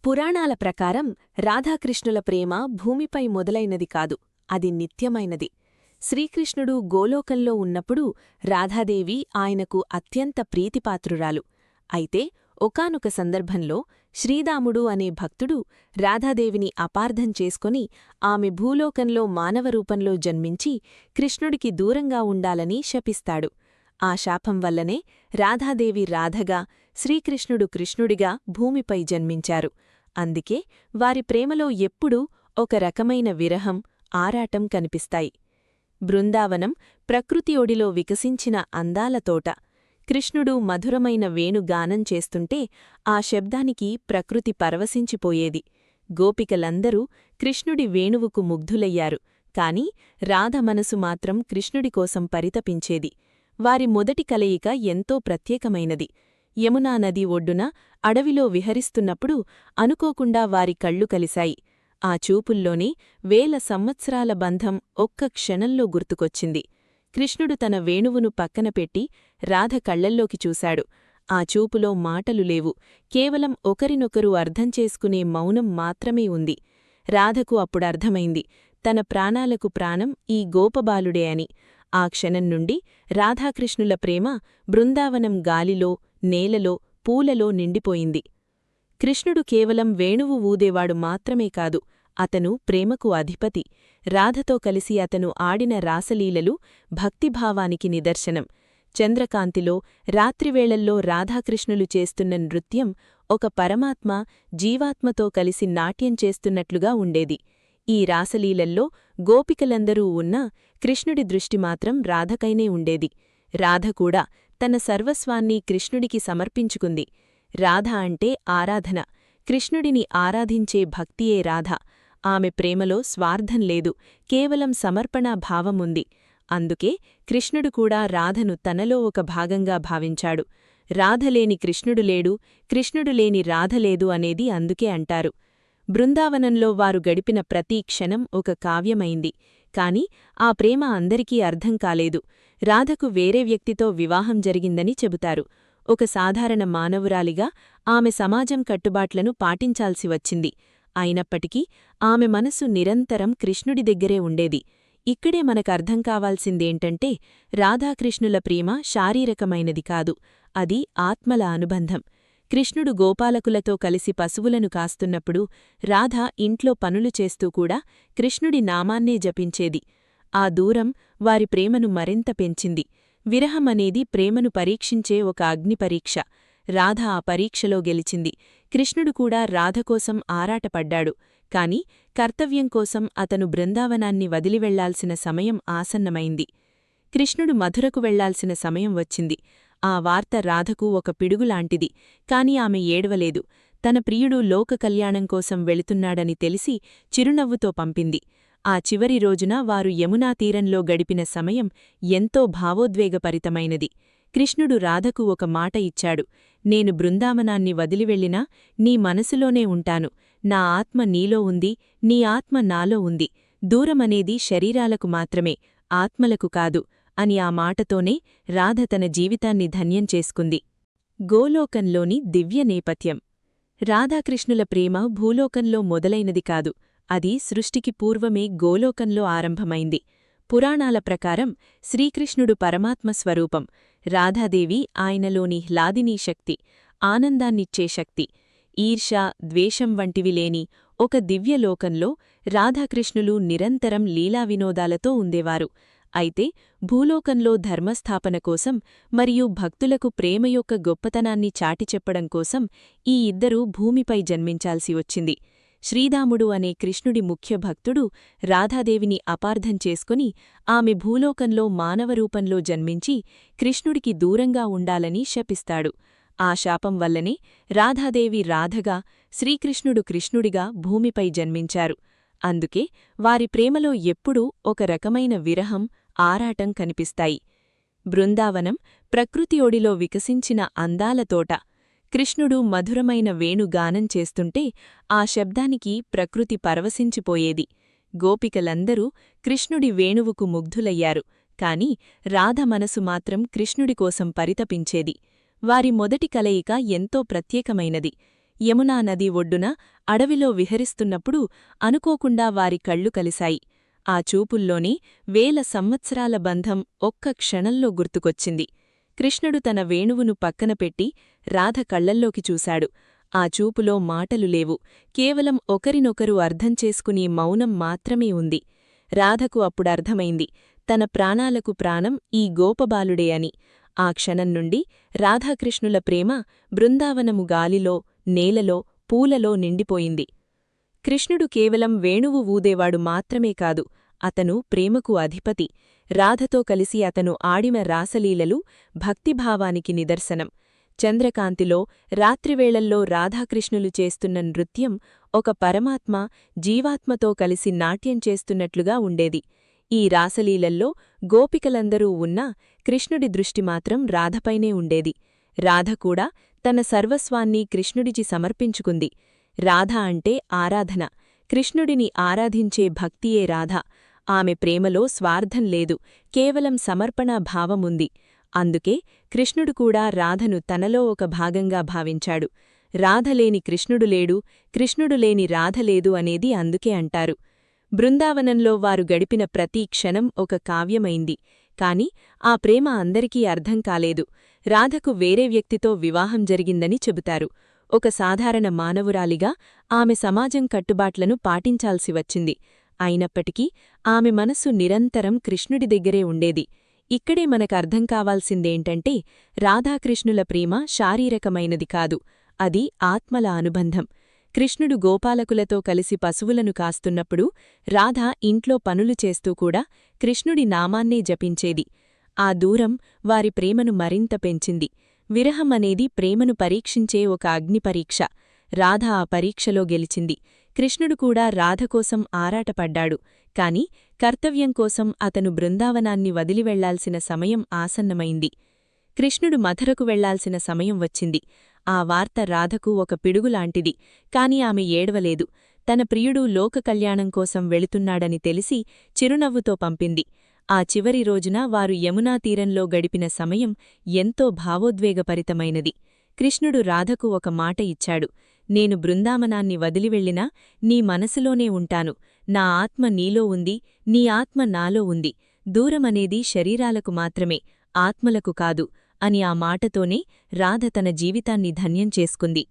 పురాణాల ప్రకారం రాధాకృష్ణుల ప్రేమ భూమిపై మొదలైనది కాదు, అది నిత్యమైనది. శ్రీకృష్ణుడు గోలోకంలో ఉన్నప్పుడు రాధాదేవి ఆయనకు అత్యంత ప్రీతిపాత్రురాలు. అయితే ఒకానొక సందర్భంలో శ్రీదాముడు అనే భక్తుడు రాధాదేవిని అపార్థం చేసుకొని ఆమె భూలోకంలో మానవరూపంలో జన్మించి కృష్ణుడికి దూరంగా ఉండాలని శపిస్తాడు. ఆ శాపం వల్లనే రాధాదేవి రాధగా, శ్రీకృష్ణుడు కృష్ణుడిగా భూమిపై జన్మించారు. అందుకే వారి ప్రేమలో ఎప్పుడూ ఒక రకమైన విరహం, ఆరాటం కనిపిస్తాయి. బృందావనం ప్రకృతి ఒడిలో వికసించిన అందాల తోట. కృష్ణుడు మధురమైన వేణుగానం చేస్తుంటే ఆ శబ్దానికి ప్రకృతి పరవశించిపోయేది. గోపికలందరూ కృష్ణుడి వేణువుకు ముగ్ధులయ్యారు. కాని రాధ మనసు మాత్రం కృష్ణుడి కోసం పరితపించేది. వారి మొదటి కలయిక ఎంతో ప్రత్యేకమైనది. యమునా నది ఒడ్డున అడవిలో విహరిస్తున్నప్పుడు అనుకోకుండా వారి కళ్ళు కలిశాయి. ఆ చూపుల్లోనే వేల సంవత్సరాల బంధం ఒక్క క్షణంలో గుర్తుకొచ్చింది. కృష్ణుడు తన వేణువును పక్కన పెట్టి రాధ కళ్లల్లోకి చూశాడు. ఆ చూపులో మాటలు లేవు, కేవలం ఒకరినొకరు అర్థం చేసుకునే మౌనం మాత్రమే ఉంది. రాధకు అప్పుడర్థమైంది, తన ప్రాణాలకు ప్రాణం ఈ గోపబాలుడే అని. ఆ క్షణం నుండి రాధాకృష్ణుల ప్రేమ బృందావనం గాలిలో, నేలలో, పూలలో నిండిపోయింది. కృష్ణుడు కేవలం వేణువు ఊదేవాడు మాత్రమే కాదు, అతను ప్రేమకు అధిపతి. రాధతో కలిసి అతను ఆడిన రాసలీలలు భక్తిభావానికి నిదర్శనం. చంద్రకాంతిలో, రాత్రివేళల్లో రాధాకృష్ణులు చేస్తున్న నృత్యం ఒక పరమాత్మ జీవాత్మతో కలిసి నాట్యం చేస్తున్నట్లుగా ఉండేది. ఈ రాసలీలల్లో గోపికలందరూ ఉన్నా కృష్ణుడి దృష్టి మాత్రం రాధకైనే ఉండేది. రాధ కూడా తన సర్వస్వాన్ని కృష్ణుడికి సమర్పించుకుంది. రాధ అంటే ఆరాధన, కృష్ణుడిని ఆరాధించే భక్తియే రాధ. ఆమె ప్రేమలో స్వార్థం లేదు, కేవలం సమర్పణా భావముంది. అందుకే కృష్ణుడు కూడా రాధను తనలో ఒక భాగంగా భావించాడు. రాధలేని కృష్ణుడు లేడు, కృష్ణుడు లేని రాధ లేదు అనేది అందుకే అంటారు. బృందావనంలో వారు గడిపిన ప్రతీ క్షణం ఒక కావ్యమైంది. కాని ఆ ప్రేమ అందరికీ అర్థం కాలేదు. రాధకు వేరే వ్యక్తితో వివాహం జరిగిందని చెబుతారు. ఒక సాధారణ మానవురాలిగా ఆమె సమాజం కట్టుబాట్లను పాటించాల్సి వచ్చింది. అయినప్పటికీ ఆమె మనసు నిరంతరం కృష్ణుడి దగ్గరే ఉండేది. ఇక్కడే మనకర్థం కావాల్సిందేంటంటే రాధాకృష్ణుల ప్రేమ శారీరకమైనది కాదు, అది ఆత్మల అనుబంధం. కృష్ణుడు గోపాలకులతో కలిసి పశువులను కాస్తున్నప్పుడు రాధ ఇంట్లో పనులు చేస్తూ కూడా కృష్ణుడి నామాన్నే జపించేది. ఆ దూరం వారి ప్రేమను మరింత పెంచింది. విరహమనేది ప్రేమను పరీక్షించే ఒక అగ్నిపరీక్ష. రాధ ఆ పరీక్షలో గెలిచింది. కృష్ణుడు కూడా రాధకోసం ఆరాటపడ్డాడు. కాని కర్తవ్యం కోసం అతను బృందావనాన్ని వదిలివెళ్లాల్సిన సమయం ఆసన్నమైంది. కృష్ణుడు మధురకు వెళ్లాల్సిన సమయం వచ్చింది. ఆ వార్త రాధకు ఒక పిడుగులాంటిది. కాని ఆమె ఏడవలేదు. తన ప్రియుడు లోక కళ్యాణం కోసం వెళుతున్నాడని తెలిసి చిరునవ్వుతో పంపింది. ఆ చివరి రోజున వారు యమునా తీరంలో గడిపిన సమయం ఎంతో భావోద్వేగపరితమైనది. కృష్ణుడు రాధకు ఒక మాట ఇచ్చాడు, నేను బృందావనాన్ని వదిలివెళ్లినా నీ మనసులోనే ఉంటాను. నా ఆత్మ నీలో ఉంది, నీ ఆత్మ నాలో ఉంది. దూరమనేది శరీరాలకు మాత్రమే, ఆత్మలకు కాదు అని ఆ మాటతోనే రాధ తన జీవితాన్ని ధన్యం చేసుకుంది. గోలోకంలోని దివ్య నేపథ్యం. రాధాకృష్ణుల ప్రేమ భూలోకంలో మొదలైనది కాదు, అది సృష్టికి పూర్వమే గోలోకంలో ఆరంభమైంది. పురాణాల ప్రకారం శ్రీకృష్ణుడు పరమాత్మ స్వరూపం, రాధాదేవి ఆయనలోని హ్లాదినీ శక్తి, ఆనందాన్నిచ్చే శక్తి. ఈర్ష, ద్వేషం వంటివి లేని ఒక దివ్యలోకంలో రాధాకృష్ణులు నిరంతరం లీలా వినోదాలతో ఉండేవారు. అయితే భూలోకంలో ధర్మస్థాపన కోసం మరియు భక్తులకు ప్రేమ యొక్క గొప్పతనాన్ని చాటిచెప్పడం కోసం ఈ ఇద్దరూ భూమిపై జన్మించాల్సి వచ్చింది. శ్రీదాముడు అనే కృష్ణుడి ముఖ్య భక్తుడు రాధాదేవిని అపార్థం చేసుకుని ఆమె భూలోకంలో మానవరూపంలో జన్మించి కృష్ణుడికి దూరంగా ఉండాలని శపిస్తాడు. ఆ శాపం వల్లనే రాధాదేవి రాధగా, శ్రీకృష్ణుడు కృష్ణుడిగా భూమిపై జన్మించారు. అందుకే వారి ప్రేమలో ఎప్పుడూ ఒక రకమైన విరహం, ఆరాటం కనిపిస్తాయి. బృందావనం ప్రకృతి ఒడిలో వికసించిన అందాల తోట. కృష్ణుడు మధురమైన వేణుగానం చేస్తుంటే ఆ శబ్దానికి ప్రకృతి పరవశించిపోయేది. గోపికలందరూ కృష్ణుడి వేణువుకు ముగ్ధులయ్యారు. కాని రాధ మనసు మాత్రం కృష్ణుడి కోసం పరితపించేది. వారి మొదటి కలయిక ఎంతో ప్రత్యేకమైనది. యమునా నది ఒడ్డున అడవిలో విహరిస్తున్నప్పుడు అనుకోకుండా వారి కళ్ళు కలిశాయి. ఆ చూపుల్లోని వేల సంవత్సరాల బంధం ఒక్క క్షణంలో గుర్తుకొచ్చింది. కృష్ణుడు తన వేణువును పక్కన పెట్టి రాధ కళ్లల్లోకి చూశాడు. ఆ చూపులో మాటలు లేవు, కేవలం ఒకరినొకరు అర్థం చేసుకుని మౌనం మాత్రమే ఉంది. రాధకు అప్పుడర్థమైంది, తన ప్రాణాలకు ప్రాణం ఈ గోపబాలుడే అని. ఆ క్షణం నుండి రాధాకృష్ణుల ప్రేమ బృందావనము గాలిలో, నేలలో, పూలలో నిండిపోయింది. కృష్ణుడు కేవలం వేణువు ఊదేవాడు మాత్రమే కాదు, అతను ప్రేమకు అధిపతి. రాధతో కలిసి అతను ఆడిన రాసలీలలు భక్తిభావానికి నిదర్శనం. చంద్రకాంతిలో, రాత్రివేళల్లో రాధాకృష్ణులు చేస్తున్న నృత్యం ఒక పరమాత్మ జీవాత్మతో కలిసి నాట్యం చేస్తున్నట్లుగా ఉండేది. ఈ రాసలీలల్లో గోపికలందరూ ఉన్నా కృష్ణుడి దృష్టి మాత్రం రాధపైనే ఉండేది. రాధ కూడా తన సర్వస్వాన్ని కృష్ణుడిచి సమర్పించుకుంది. రాధ అంటే ఆరాధన, కృష్ణుడిని ఆరాధించే భక్తియే రాధ. ఆమె ప్రేమలో స్వార్థం లేదు, కేవలం సమర్పణా భావముంది. అందుకే కృష్ణుడు కూడా రాధను తనలో ఒక భాగంగా భావించాడు. రాధలేని కృష్ణుడు లేడు, కృష్ణుడు లేని రాధ లేదు అనేది అందుకే అంటారు. బృందావనంలో వారు గడిపిన ప్రతీ క్షణం ఒక కావ్యమైంది. కాని ఆ ప్రేమ అందరికీ అర్థం కాలేదు. రాధకు వేరే వ్యక్తితో వివాహం జరిగిందని చెబుతారు. ఒక సాధారణ మానవురాలిగా ఆమె సమాజం కట్టుబాట్లను పాటించాల్సి వచ్చింది. అయినప్పటికీ ఆమె మనస్సు నిరంతరం కృష్ణుడి దగ్గరే ఉండేది. ఇక్కడే మనకర్థం కావాల్సిందేంటంటే, రాధాకృష్ణుల ప్రేమ శారీరకమైనది కాదు, అది ఆత్మల అనుబంధం. కృష్ణుడు గోపాలకులతో కలిసి పశువులను కాస్తున్నప్పుడు రాధ ఇంట్లో పనులు చేస్తూ కూడా కృష్ణుడి నామాన్నే జపించేది. ఆ దూరం వారి ప్రేమను మరింత పెంచింది. విరహం అనేది ప్రేమను పరీక్షించే ఒక అగ్నిపరీక్ష. రాధ ఆ పరీక్షలో గెలిచింది. కృష్ణుడు కూడా రాధకోసం ఆరాటపడ్డాడు. కాని కర్తవ్యం కోసం అతను బృందావనాన్ని వదిలివెళ్లాల్సిన సమయం ఆసన్నమైంది. కృష్ణుడు మథురకు వెళ్లాల్సిన సమయం వచ్చింది. ఆ వార్త రాధకు ఒక పిడుగులాంటిది. కాని ఆమె ఏడవలేదు. తన ప్రియుడు లోకకల్యాణం కోసం వెళుతున్నాడని తెలిసి చిరునవ్వుతో పంపింది. ఆ చివరి రోజున వారు యమునా తీరంలో గడిపిన సమయం ఎంతో భావోద్వేగపరితమైనది. కృష్ణుడు రాధకు ఒక మాట ఇచ్చాడు, నేను బృందావనాన్ని వదిలివెళ్లినా నీ మనసులోనే ఉంటాను. నా ఆత్మ నీలో ఉంది, నీ ఆత్మ నాలో ఉంది. దూరమనేది శరీరాలకు మాత్రమే, ఆత్మలకు కాదు అని ఆ మాటతోనే రాధ తన జీవితాన్ని ధన్యం చేసుకుంది.